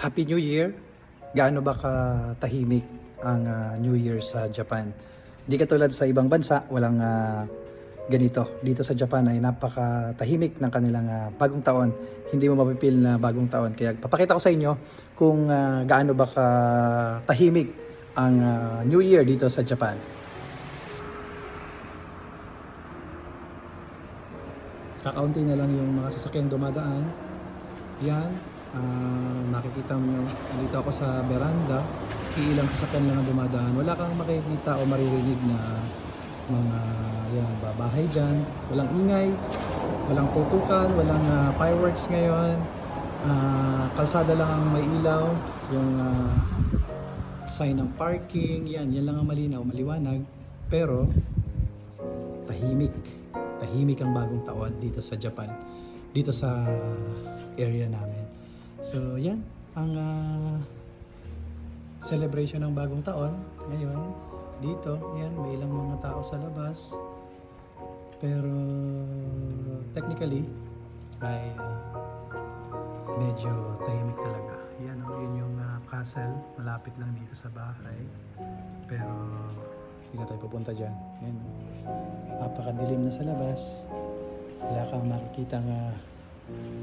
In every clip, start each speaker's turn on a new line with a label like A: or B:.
A: Happy New Year! Gaano ba katahimik ang New Year sa Japan? Hindi katulad sa ibang bansa, walang ganito. Dito sa Japan ay napakatahimik ng kanilang bagong taon. Hindi mo mapipil na bagong taon. Kaya papakita ko sa inyo kung gaano ba katahimik ang New Year dito sa Japan. Kakaunti na lang yung mga sasakyan dumadaan. Yan. Nakikita mo, dito ako sa veranda, iilang sasakyan lang ang dumadaan. Wala kang makikita o maririnig na mga babahay dyan. Walang ingay, walang putukan, walang fireworks ngayon. Kalsada lang ang may ilaw, yung sign ng parking, yan lang ang malinaw, maliwanag. Pero tahimik ang bagong taon dito sa Japan, dito sa area namin. So yan ang celebration ng bagong taon ngayon dito. Yan, may ilang mga tao sa labas, pero technically ay medyo tahimik talaga. Yan, yun yung castle, malapit lang dito sa bahay, pero hindi na tayo pupunta dyan. Yan, napakadilim na sa labas, wala kang makikita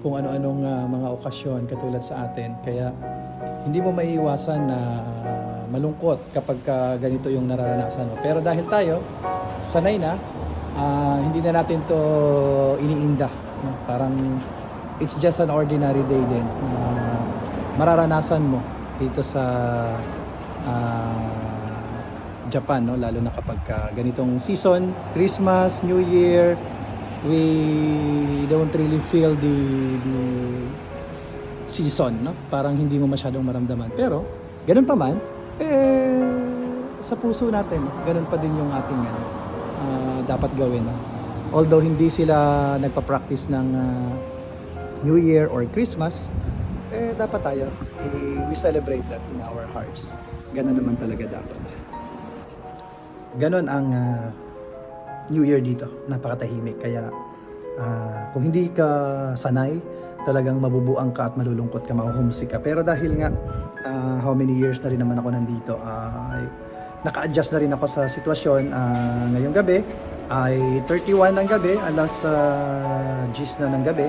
A: kung ano-anong mga okasyon katulad sa atin. Kaya hindi mo maiiwasan na malungkot kapag ganito yung nararanasan mo. Pero dahil tayo sanay na, hindi na natin to iniinda. Parang it's just an ordinary day din. Mararanasan mo dito sa Japan, no? Lalo na kapag ganitong season, Christmas, New Year, we don't really feel the season, no? Parang hindi mo masyadong maramdaman. Pero ganun pa man, sa puso natin, ganun pa din yung ating dapat gawin, no? Although hindi sila nagpa-practice ng New Year or Christmas, dapat tayo we celebrate that in our hearts. Ganun naman talaga dapat. Ganun ang New Year dito, napakatahimik. Kaya kung hindi ka sanay, talagang mabubuang ka at malulungkot ka, ma-homesick ka. Pero dahil nga how many years na rin naman ako nandito, naka-adjust na rin ako sa sitwasyon. Ngayong gabi ay 31 ng gabi, alas 10 na ng gabi.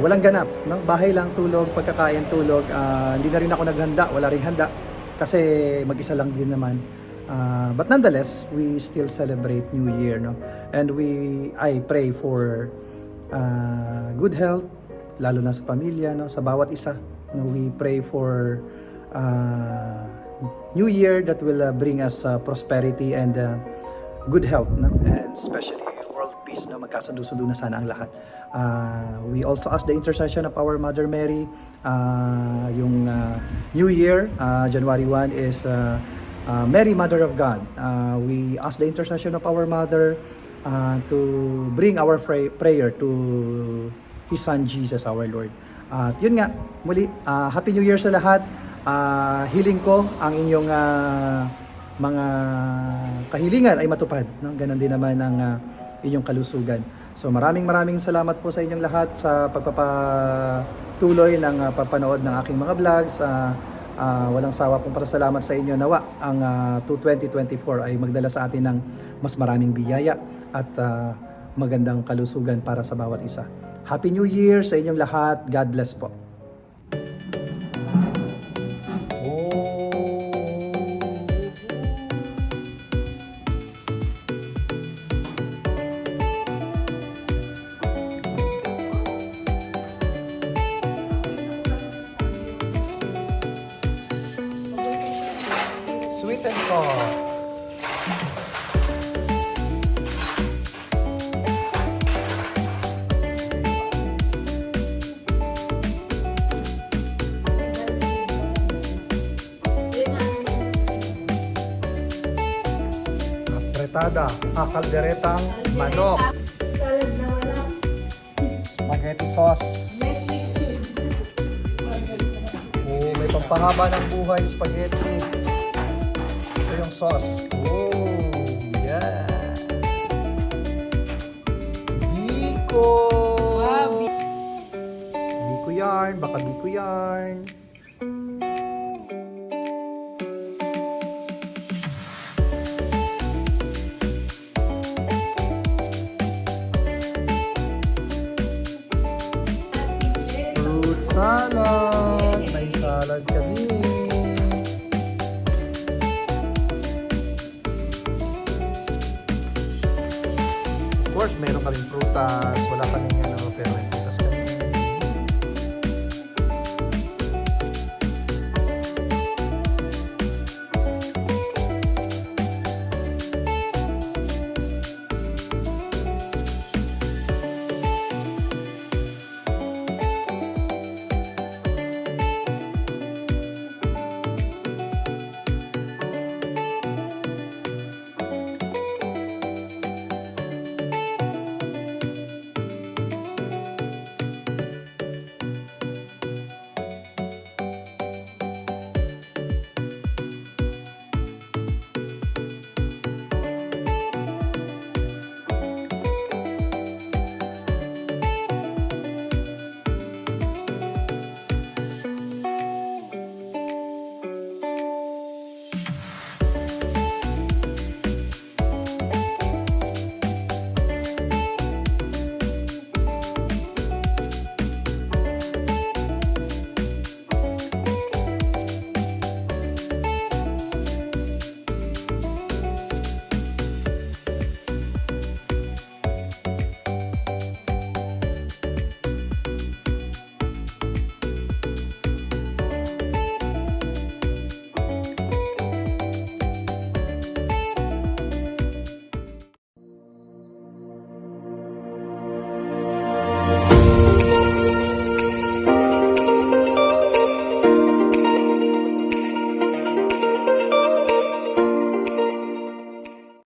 A: Walang ganap, no? Bahay lang, tulog, pagkakain, tulog. Hindi na rin ako naghanda, wala ring handa kasi mag-isa lang din naman. But nonetheless, we still celebrate New Year, no? And I pray for good health, lalo na sa pamilya, no? Sa bawat isa, no? We pray for New Year that will bring us prosperity and good health, no? And especially world peace, no? Magkasundo-sundo na sana ang lahat. We also ask the intercession of our Mother Mary. Yung New Year, January 1 is Mary, Mother of God. We ask the intercession of our Mother to bring our prayer to His Son Jesus our Lord. At yun nga, muli, Happy New Year sa lahat. Hiling ko ang inyong mga kahilingan ay matupad, no? Ganon din naman ang inyong kalusugan. So maraming salamat po sa inyong lahat sa pagpapatuloy ng pagpanood ng aking mga vlogs. Walang sawa pong pasasalamat sa inyo. Nawa ang 2024 ay magdala sa atin ng mas maraming biyaya at magandang kalusugan para sa bawat isa. Happy New Year sa inyong lahat. God bless po. Sweet and soft. Apretada, kalderetang manok.
B: Salad na wala.
A: Spaghetti sauce. Oh, may pampahaba ng buhay, spaghetti. Ito yung sauce. Oh, yeah. Biko. Biko yarn, baka biko yarn.
B: Fruit salad. May salad kami. Of course, meron kaming prutas. Wala kaming